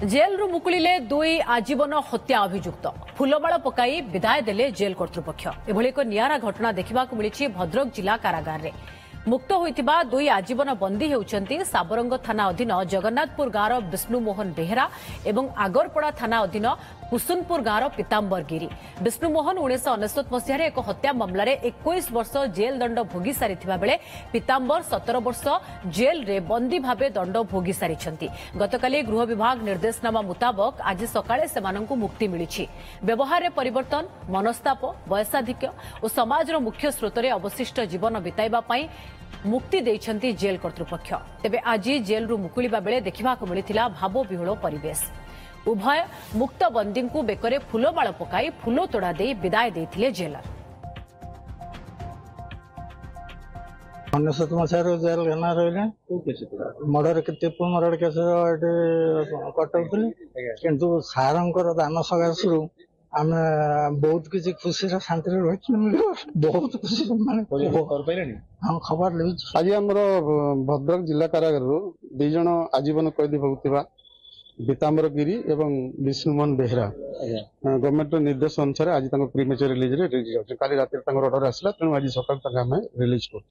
Jail रु मुकुलिले दुई आजीवन हत्या अभियुक्त फुलबाड़ पकाई विदाय देले जेल कर्तृपक्ष एभली एक नियारा घटना देखा मिली भद्रक जिला कारागार में मुक्त होइतिबा दुई आजीवन बंदी हेउचंती साबरंग थाना अधीन जगन्नाथपुर गाँव विष्णुमोहन बेहेरा एवं आगरपड़ा थाना अधीन कुसुनपुर गाँव पीतांबर गिरी। विष्णुमोहन 1999 मसीह एक हत्या मामलें 21 वर्ष जेल दंड भोगी सारी बेले पीतांबर 17 वर्ष जेल रे बंदी भावे दंड भोगी सारी। गतकाली गृह विभाग निर्देशनामा मुताबक आज सकाळे सेमानंकु मुक्ति मिली। व्यवहार परिवर्तन मनस्ताप वयसाधिक्य और समाजर मुख्य स्रोत अवशिष्ट जीवन बिताइबा पई मुक्ति देइछंती जेल कर्तृपक्ष। तेबे आज जेल रु मुकुलिबा बेले देखिबा मिलिथिला भाव विहुल परिवेश। उभय मुक्त बंदी को बेकरे फुलबाड़ पकाई फुल तोड़ा दे विदाय देथिले जेलर। 19 मसीह जेल घेना रही मर्डर टिपु मर्डर केस कटाऊली किंतु सारंकर दान सकाशु आम बहुत किसी खुशी शांति बहुत खुशी हाँ खबर आज आमर भद्रक जिला कारागार दुईज आजीवन कैदी भोगुवा पीतांबर गिरी एवं विष्णुमोहन बेहेरा गवर्नमेंट निर्देश अनुसार आज प्रीमेच्योर रिलीज काली रात ऑर्डर आसला तेणु आज सकाल रिलीज कर।